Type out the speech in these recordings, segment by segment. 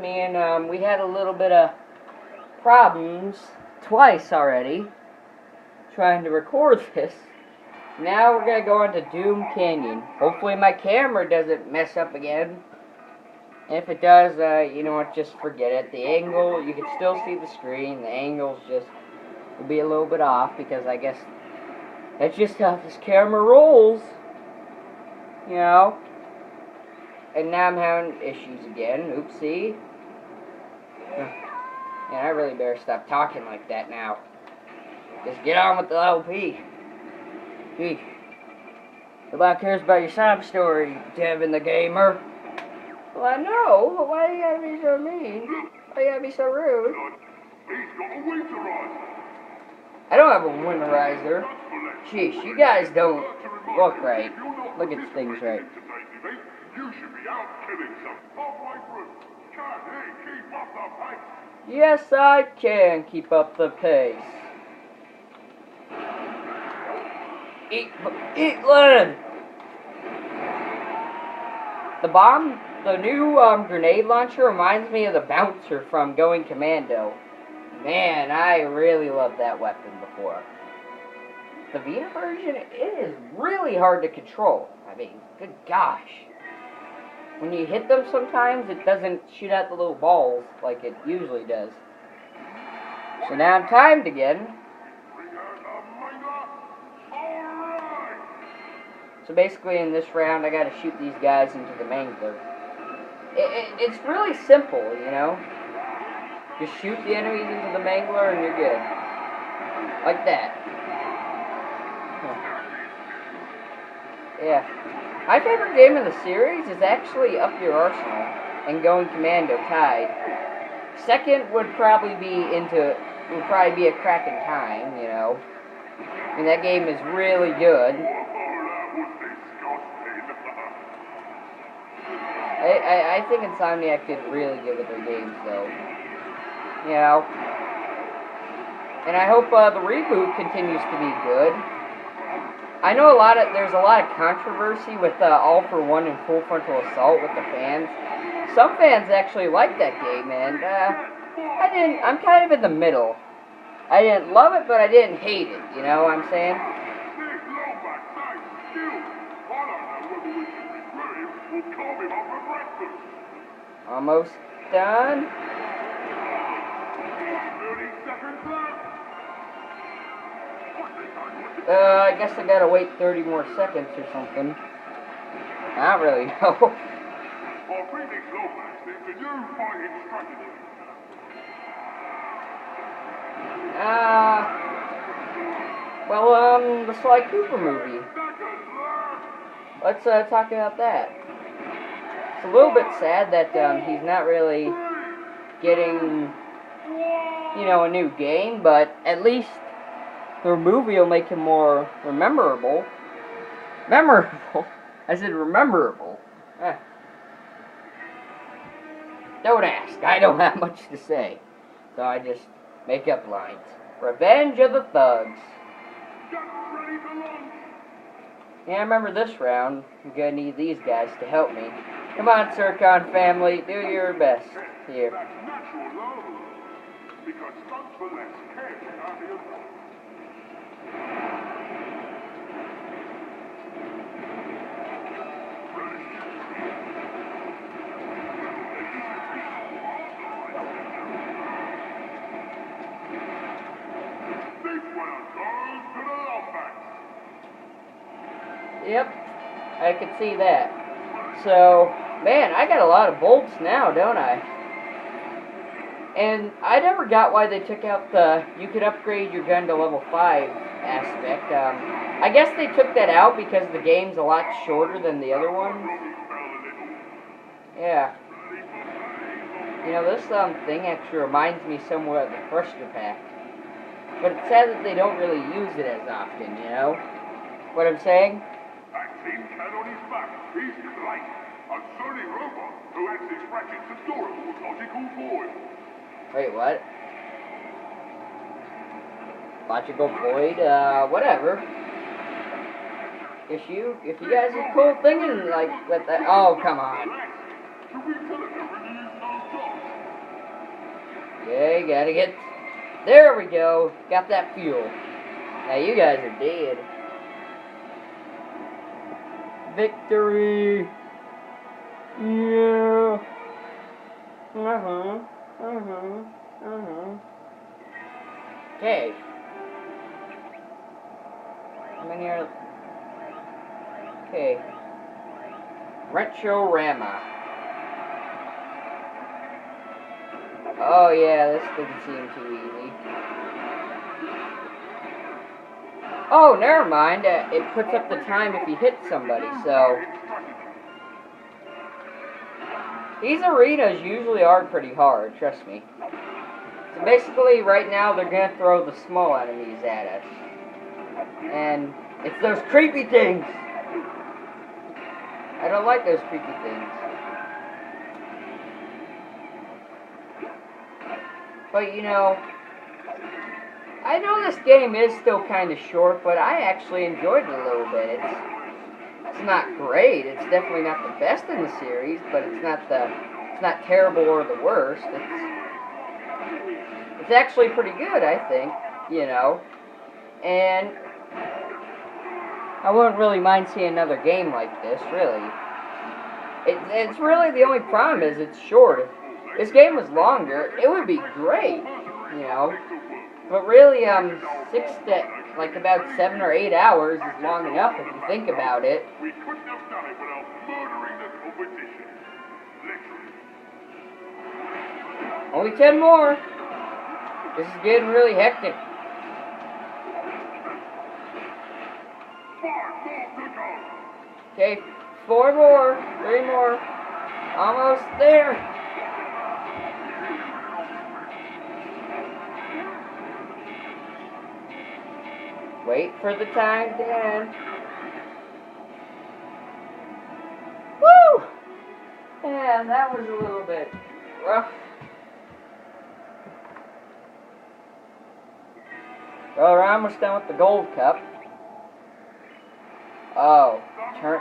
me, and we had a little bit of problems twice already trying to record this. Now we're gonna go into Doom Canyon. Hopefully my camera doesn't mess up again. If it does, you know what, just forget it. The angle, you can still see the screen. The angle's just will be a little bit off because I guess that's just how this camera rolls. You know? And now I'm having issues again. Oopsie. And I really better stop talking like that now. Just get on with the LP. Gee. Nobody cares about your sob story, Devin the Gamer. Well, I know, but why you gotta be so mean? Why you gotta be so rude? I don't have a winterizer. Sheesh, you guys don't look right. Look at things right. You should be out killing some halfway through. Can't he keep up the pace? Yes, I can keep up the pace. Eat lead! The new grenade launcher reminds me of the bouncer from Going Commando. Man, I really loved that weapon before. The Vita version, it is really hard to control. I mean, good gosh. When you hit them sometimes, it doesn't shoot out the little balls like it usually does. So now I'm timed again. So basically in this round, I gotta shoot these guys into the mangler. It's really simple, you know? Just shoot the enemies into the mangler and you're good. Like that. Yeah. My favorite game in the series is actually Up Your Arsenal and Going Commando tied. Second would probably be a Crack in Time, you know. And that game is really good. I think Insomniac did really good with their games, though. You know. And I hope the reboot continues to be good. I know there's a lot of controversy with All for One and Full Frontal Assault with the fans. Some fans actually like that game, and I'm kind of in the middle. I didn't love it, but I didn't hate it, you know what I'm saying? Almost done. I guess I gotta wait 30 more seconds or something. I don't really know. The Sly Cooper movie. Let's talk about that. It's a little bit sad that he's not really getting, you know, a new game, but at least the movie will make him more memorable. Memorable? I said rememberable. Don't ask. I don't have much to say. So I just make up lines. Revenge of the Thugs. Yeah, I remember this round. I'm gonna need these guys to help me. Come on, Sircon family. Do your best. Here. Yep, I could see that. So, man, I got a lot of bolts now, don't I? And I never got why they took out the you could upgrade your gun to level 5 aspect. I guess they took that out because the game's a lot shorter than the other ones. Yeah. You know, this thing actually reminds me somewhat of the Thruster Pack. But it's sad that they don't really use it as often, you know? What I'm saying? Team Cat on his back, he's like a surly robot who acts as Ratchet's adorable logical boy. Wait, what? Logical void? Whatever. If you guys are cool thinking like with that, oh come on. Okay, gotta get... There we go. Got that fuel. Now you guys are dead. Victory! Yeah! Okay. I'm in here. Okay. Retro-rama. Oh yeah, this didn't seem too easy. Oh, never mind. It puts up the time if you hit somebody, so... These arenas usually are pretty hard, trust me. So basically, right now, they're gonna throw the small enemies at us. And it's those creepy things! I don't like those creepy things. But, you know, I know this game is still kind of short, but I actually enjoyed it a little bit. It's not great. It's definitely not the best in the series, but it's not terrible or the worst. It's actually pretty good, I think, you know. And I wouldn't really mind seeing another game like this, really. It's really the only problem is it's short. If this game was longer, it would be great, you know. But really, like about 7 or 8 hours is long enough if you think about it. We couldn't have done it without murdering the competition. Literally. Only 10 more. This is getting really hectic. 5 more to go. Okay, 4 more, 3 more. Almost there. Wait for the time to end. Woo! Yeah, that was a little bit rough. Well, we're almost done with the gold cup. Oh, turn.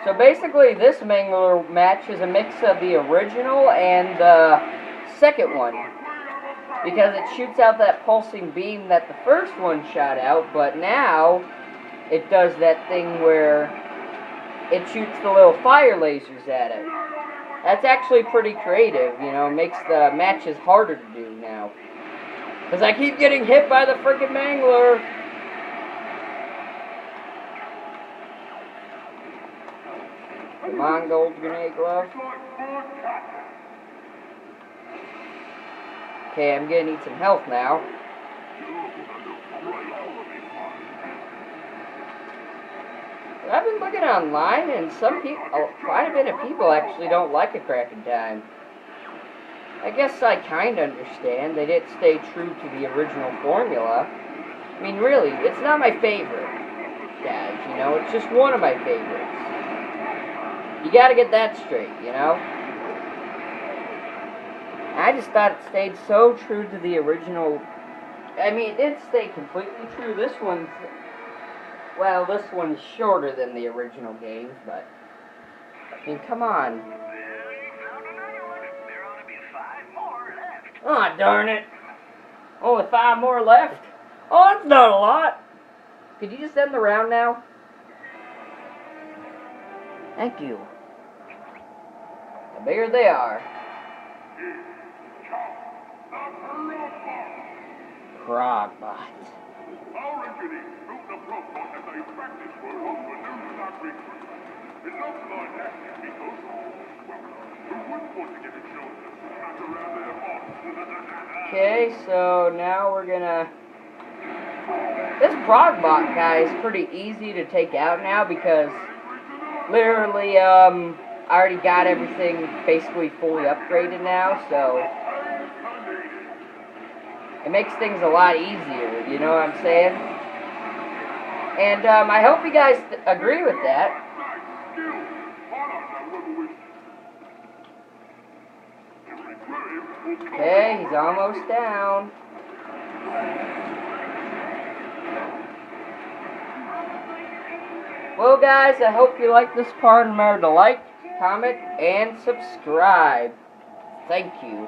So basically, this Mangler match is a mix of the original and the second one, because it shoots out that pulsing beam that the first one shot out, but now it does that thing where it shoots the little fire lasers at it. That's actually pretty creative, you know, makes the matches harder to do now. Because I keep getting hit by the freaking Mangler. Come on, gold grenade glove. Okay, I'm gonna need some health now. I've been looking online, and some people, quite a bit of people actually don't like A Crack in Time. I guess I kind of understand. They didn't stay true to the original formula. I mean, really, it's not my favorite, guys, you know? It's just one of my favorites. You gotta get that straight, you know? I just thought it stayed so true to the original. I mean, it did stay completely true. This one's shorter than the original games, but I mean, come on. Oh, darn it. Only 5 more left? Oh, that's not a lot. Could you just end the round now? Thank you. The bigger they are. Crogbot. Our engineers built the Crogbot as a practice world for new stock recruits. It looks like that because, well, who wouldn't want to get a chance to smack around their boss? Okay, so now we're gonna... This Crogbot guy is pretty easy to take out now because literally, I already got everything basically fully upgraded now, so it makes things a lot easier, you know what I'm saying? And I hope you guys agree with that. Okay, he's almost down. Well, guys, I hope you liked this part. Remember to like, comment, and subscribe. Thank you.